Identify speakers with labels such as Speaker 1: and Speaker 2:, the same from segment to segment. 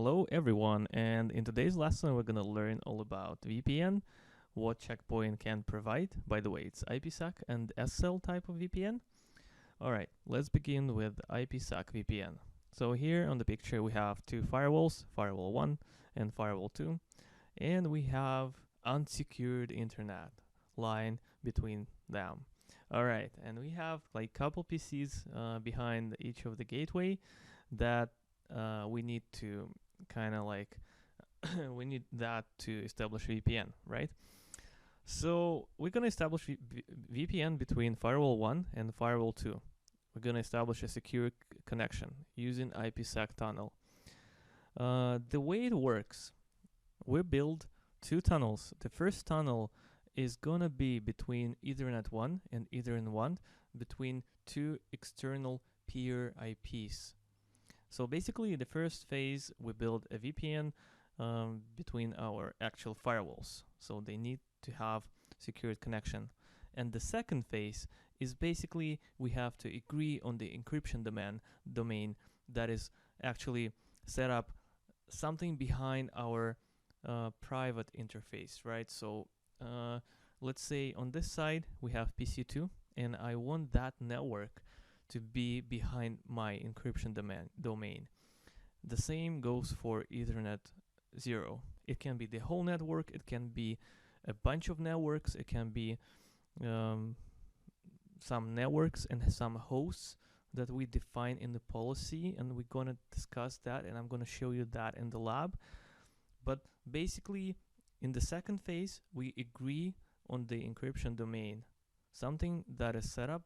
Speaker 1: Hello everyone, and in today's lesson we're gonna learn all about VPN, what Checkpoint can provide. By the way, it's Ipsec and SL type of VPN. Alright, let's begin with Ipsec VPN. So here on the picture we have two firewalls, firewall 1 and firewall 2, and we have unsecured internet line between them. Alright, and we have like couple PCs behind each of the gateway that we need to kind of like we need that to establish VPN, right? So we're gonna establish VPN between firewall 1 and firewall 2. We're gonna establish a secure connection using IPsec tunnel. The way it works, we build two tunnels. The first tunnel is gonna be between Ethernet 1 and Ethernet 1 between two external peer IPs. So basically, the first phase, we build a VPN between our actual firewalls. So they need to have secured connection. And the second phase is basically we have to agree on the encryption domain that is actually set up something behind our private interface, right? So let's say on this side we have PC2, and I want that network to be behind my encryption domain. The same goes for Ethernet 0. It can be the whole network, it can be a bunch of networks, it can be some networks and some hosts that we define in the policy, and we're gonna discuss that, and I'm gonna show you that in the lab. But basically, in the second phase, we agree on the encryption domain, something that is set up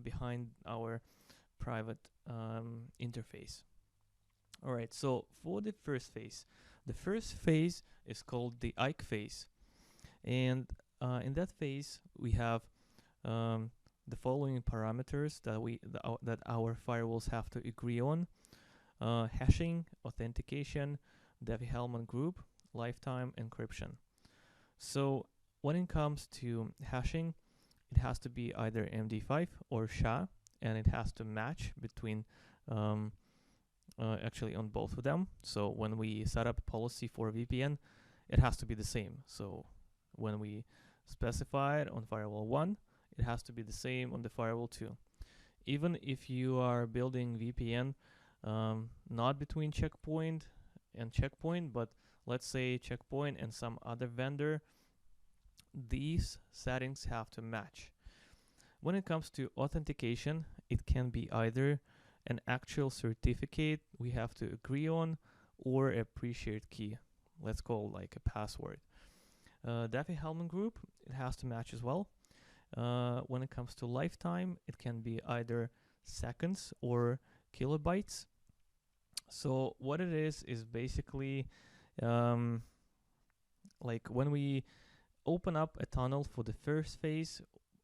Speaker 1: behind our private interface. All right, so for the first phase is called the IKE phase, and in that phase we have the following parameters that our firewalls have to agree on: hashing, authentication, Diffie-Hellman group, lifetime encryption. So when it comes to hashing, it has to be either MD5 or SHA, and it has to match between actually on both of them. So when we set up a policy for VPN, it has to be the same. So when we specify it on firewall 1, it has to be the same on the firewall 2. Even if you are building VPN not between Checkpoint and Checkpoint, but let's say Checkpoint and some other vendor, these settings have to match. When it comes to authentication, it can be either an actual certificate we have to agree on or a pre-shared key. Let's call like a password. Diffie-Hellman group, it has to match as well. When it comes to lifetime, it can be either seconds or kilobytes. So what it is basically like when we open up a tunnel for the first phase,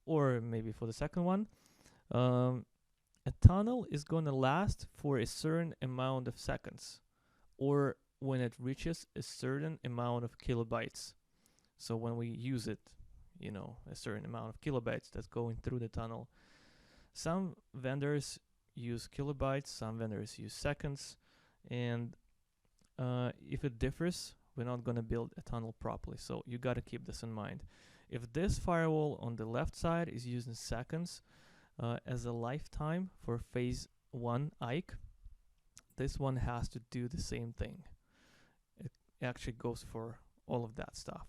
Speaker 1: or maybe for the second one, a tunnel is going to last for a certain amount of seconds, or when it reaches a certain amount of kilobytes. So when we use it, a certain amount of kilobytes that's going through the tunnel. Some vendors use kilobytes, some vendors use seconds, and if it differs, we're not going to build a tunnel properly. So you got to keep this in mind. If this firewall on the left side is using seconds as a lifetime for phase 1 IKE, this one has to do the same thing. It actually goes for all of that stuff.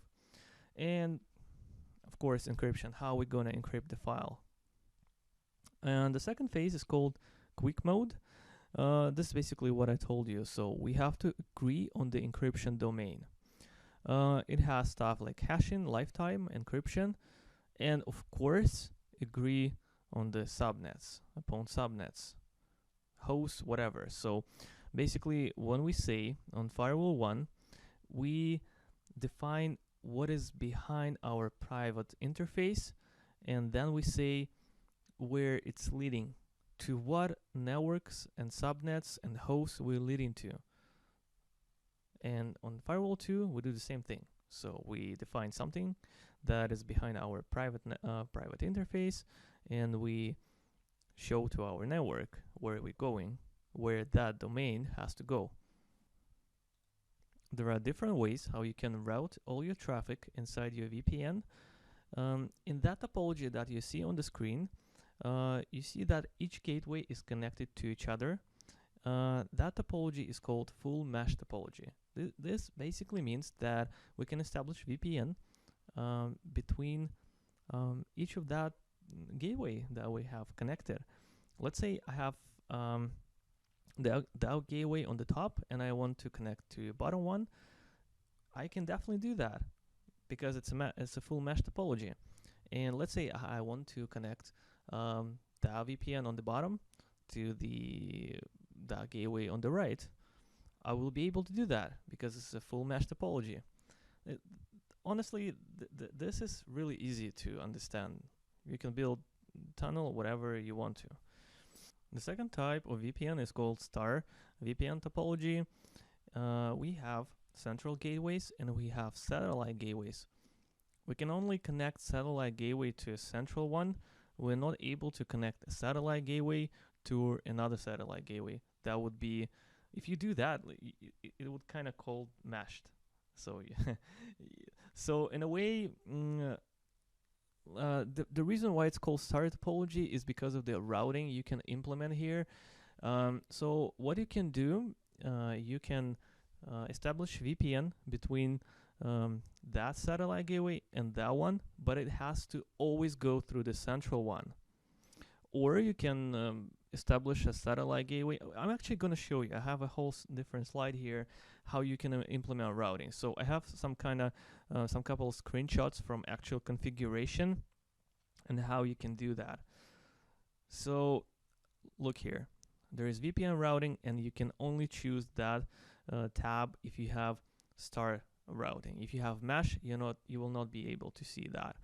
Speaker 1: And of course, encryption, how we're going to encrypt the file. And the second phase is called quick mode. This is basically what I told you. So we have to agree on the encryption domain. It has stuff like hashing, lifetime encryption, and of course agree on the subnets, upon subnets, hosts, whatever. So basically when we say on firewall 1, we define what is behind our private interface, and then we say where it's leading, to what networks and subnets and hosts we're leading to. And on firewall 2, we do the same thing. So we define something that is behind our private interface, and we show to our network where we're going, where that domain has to go. there are different ways how you can route all your traffic inside your VPN. In that topology that you see on the screen, you see that each gateway is connected to each other. That topology is called full mesh topology. This basically means that we can establish VPN between each of that gateway that we have connected. Let's say I have the out gateway on the top and I want to connect to the bottom one. I can definitely do that because it's a full mesh topology. And let's say I want to connect the VPN on the bottom to the gateway on the right. I will be able to do that because it's a full mesh topology. Honestly, this is really easy to understand. You can build tunnel whatever you want to. The second type of VPN is called star VPN topology. We have central gateways and we have satellite gateways. We can only connect satellite gateway to a central one. We're not able to connect a satellite gateway to another satellite gateway. That would be, if you do that, it would kind of call meshed. So, so in a way, the reason why it's called star topology is because of the routing you can implement here. So what you can do, you can establish VPN between that satellite gateway and that one, but it has to always go through the central one. Or you can establish a satellite gateway. I'm actually going to show you. I have a whole different slide here how you can implement routing. So I have some couple of screenshots from actual configuration and how you can do that. So look here. There is VPN routing, and you can only choose that tab if you have star routing. If you have mesh, you will not be able to see that.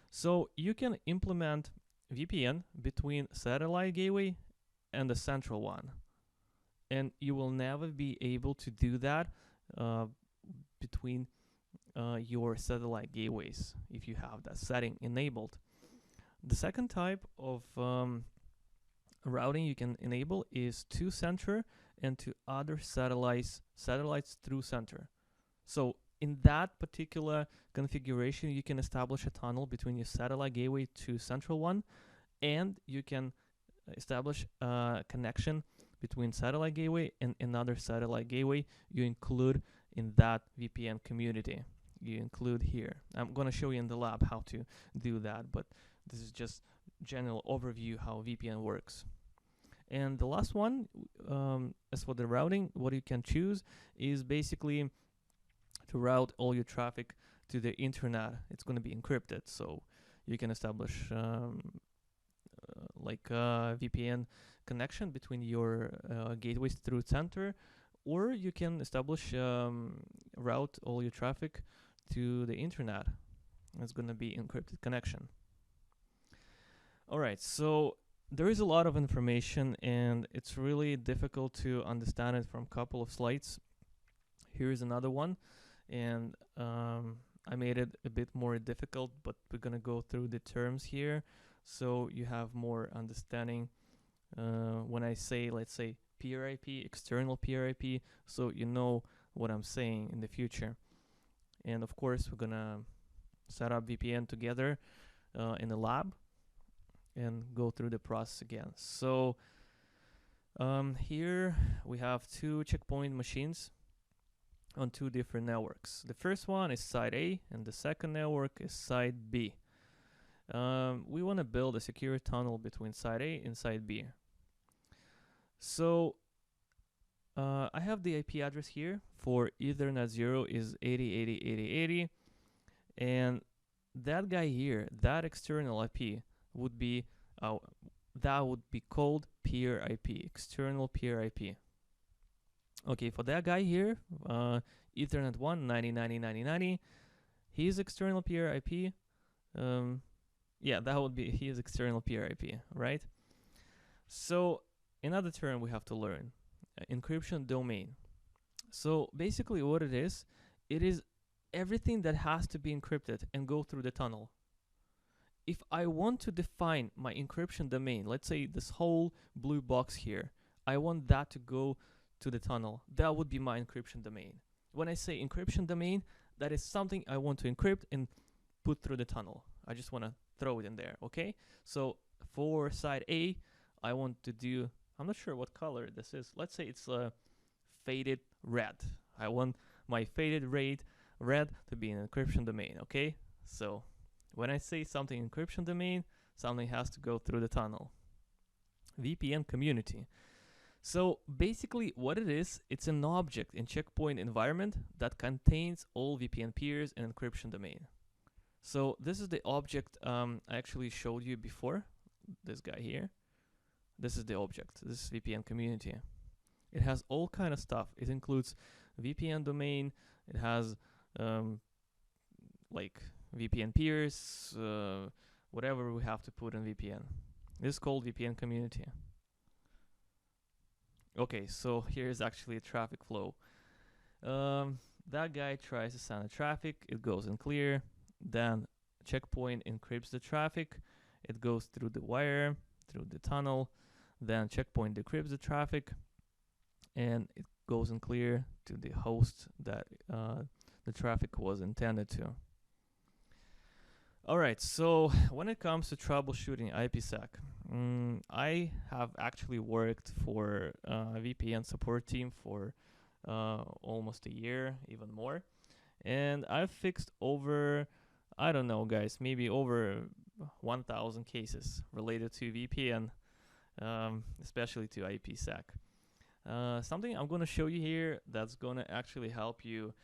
Speaker 1: So you can implement VPN between satellite gateway and the central one, and you will never be able to do that between your satellite gateways if you have that setting enabled. The second type of routing you can enable is to center and to other satellites through center. So in that particular configuration, you can establish a tunnel between your satellite gateway to central one, and you can establish a connection between satellite gateway and another satellite gateway you include in that VPN community. You include here. I'm going to show you in the lab how to do that, but this is just general overview how VPN works. And the last one, as for the routing, what you can choose is basically to route all your traffic to the internet. It's going to be encrypted, so you can establish like a VPN connection between your gateways through center, or you can establish route all your traffic to the internet. It's going to be encrypted connection. All right, so there is a lot of information and it's really difficult to understand it from a couple of slides. Here is another one, and I made it a bit more difficult, but we're gonna go through the terms here so you have more understanding. When I say, let's say, peer IP, external peer IP, so you know what I'm saying in the future. And of course, we're gonna set up VPN together in the lab and go through the process again. So here we have two checkpoint machines on two different networks. The first one is side A and the second network is side B. We want to build a secure tunnel between side A and side B. So I have the IP address here for Ethernet 0 is 80808080, and that guy here, that external IP would be called peer IP, external peer IP. Okay, for that guy here, Ethernet 1 90909090, his external peer IP, yeah, that would be his external peer IP, right? So another term we have to learn, encryption domain. So basically what it is everything that has to be encrypted and go through the tunnel. If I want to define my encryption domain, let's say this whole blue box here, I want that to go to the tunnel. That would be my encryption domain. when I say encryption domain, that is something I want to encrypt and put through the tunnel. I just want to throw it in there, okay? So for side A, I want to do, I'm not sure what color this is. Let's say it's a faded red. I want my faded red to be an encryption domain, okay? So when I say something encryption domain, something has to go through the tunnel. VPN community. So basically what it is, it's an object in Checkpoint environment that contains all VPN peers and encryption domain. So this is the object I actually showed you before, this guy here. This is the object, this is VPN community. It has all kind of stuff. It includes VPN domain, it has like VPN peers, whatever we have to put in VPN. This is called VPN community. Okay, so here's actually a traffic flow. That guy tries to send a traffic, it goes in clear, then Checkpoint encrypts the traffic, it goes through the wire, through the tunnel, then Checkpoint decrypts the traffic, and it goes in clear to the host that the traffic was intended to. Alright, so when it comes to troubleshooting IPsec, I have actually worked for a VPN support team for almost a year, even more. And I've fixed over, I don't know guys, maybe over 1,000 cases related to VPN, especially to IPsec. Something I'm going to show you here that's going to actually help you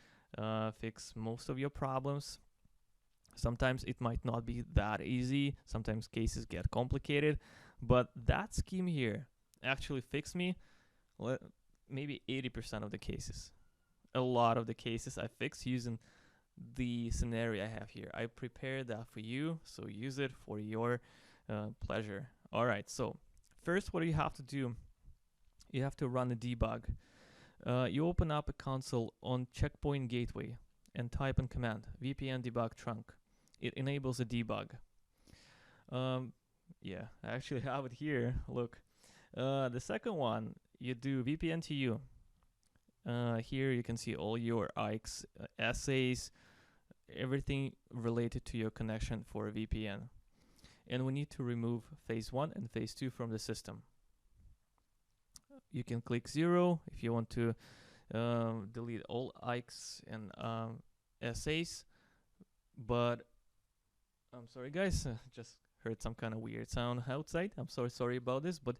Speaker 1: fix most of your problems. Sometimes it might not be that easy. Sometimes cases get complicated. But that scheme here actually fixed me maybe 80% of the cases. A lot of the cases I fixed using the scenario I have here. I prepared that for you, so use it for your pleasure. Alright, so first what do you have to do? You have to run a debug. You open up a console on Checkpoint Gateway and type in command VPN debug trunk. It enables a debug. Yeah, I actually have it here. Look, the second one, you do VPN to you. Here you can see all your IKEs, essays, everything related to your connection for a VPN. And we need to remove phase 1 and phase 2 from the system. You can click 0 if you want to delete all IKEs and essays, but I'm sorry guys, just heard some kind of weird sound outside. I'm so sorry about this, but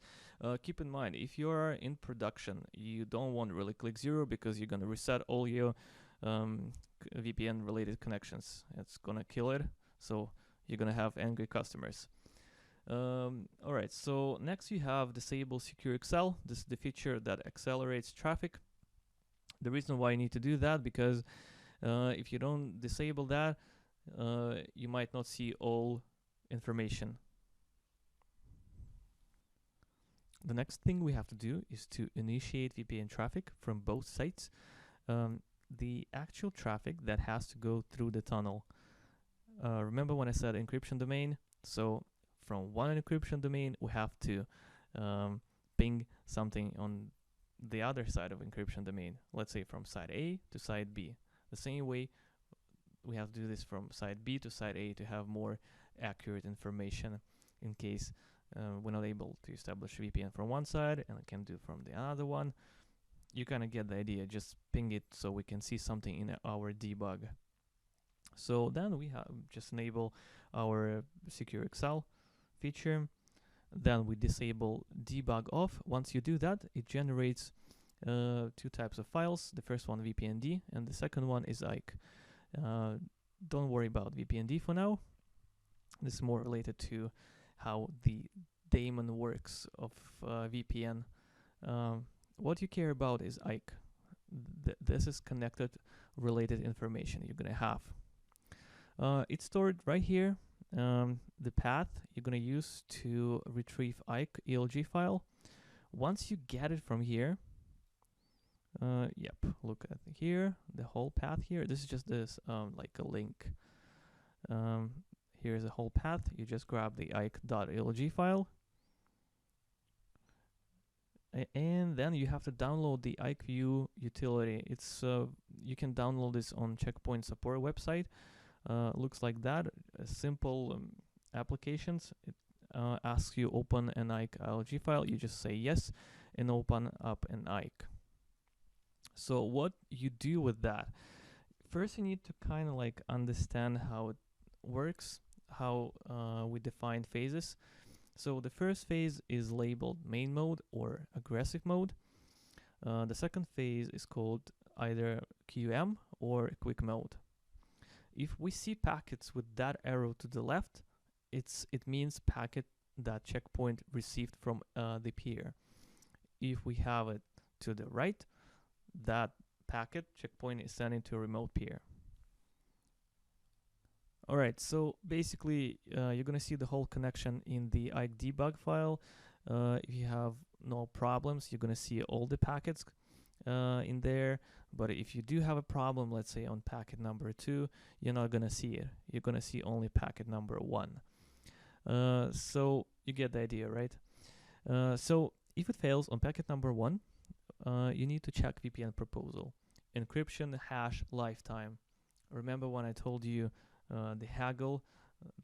Speaker 1: keep in mind, if you are in production, you don't want to really click 0 because you're going to reset all your VPN related connections. It's going to kill it, so you're going to have angry customers. Alright, so next you have disable secure Excel. This is the feature that accelerates traffic. The reason why you need to do that, because if you don't disable that, you might not see all information. The next thing we have to do is to initiate VPN traffic from both sites. The actual traffic that has to go through the tunnel. Remember when I said encryption domain? So from one encryption domain, we have to ping something on the other side of encryption domain. Let's say from side A to side B. The same way, we have to do this from side B to side A to have more accurate information in case we're not able to establish VPN from one side and I can do from the other one. You kind of get the idea. Just ping it so we can see something in our debug. So then we have just enable our secure Excel feature. Then we disable debug off. Once you do that, it generates 2 types of files. The first one VPND and the second one is IKE. Don't worry about VPND for now. This is more related to how the daemon works of VPN. What you care about is IKE. This is connected related information you're gonna have. It's stored right here. The path you're gonna use to retrieve IKE ELG file. Once you get it from here, yep, look at here, the whole path here. This is just this like a link. Here's the whole path. You just grab the IKE.elg file. And then you have to download the IQ utility. It's you can download this on Checkpoint support website. Looks like that. Simple applications. It asks you open an IQ file. You just say yes and open up an IQ. So what you do with that? First, you need to kind of like understand how it works, how we define phases. So the first phase is labeled main mode or aggressive mode. The second phase is called either QM or quick mode. If we see packets with that arrow to the left, it means packet that checkpoint received from the peer. If we have it to the right, that packet checkpoint is sending to a remote peer. All right, so basically you're gonna see the whole connection in the IC debug file. If you have no problems, you're gonna see all the packets in there. But if you do have a problem, let's say on packet number 2, you're not gonna see it. You're gonna see only packet number 1. So you get the idea, right? So if it fails on packet number 1, you need to check VPN proposal, encryption, hash, lifetime. Remember when I told you the haggle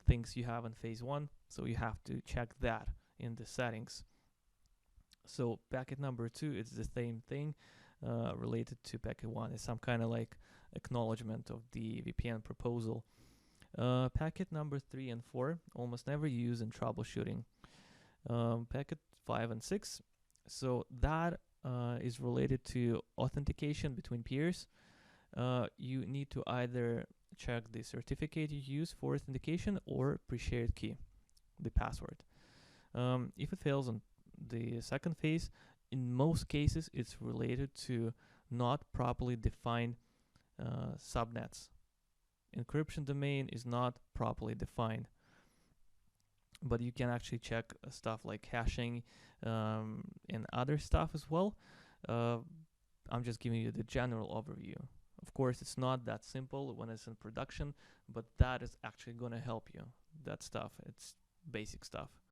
Speaker 1: things you have in phase 1, so you have to check that in the settings. So packet number 2 is the same thing related to packet 1. It's some kind of like acknowledgement of the VPN proposal. Packet number 3 and 4 almost never used in troubleshooting. Packet 5 and 6, so that is related to authentication between peers. You need to either check the certificate you use for authentication or pre-shared key, the password. If it fails on the second phase, in most cases it's related to not properly defined subnets. Encryption domain is not properly defined, but you can actually check stuff like hashing and other stuff as well. I'm just giving you the general overview. Of course, it's not that simple when it's in production, but that is actually going to help you. That stuff, it's basic stuff.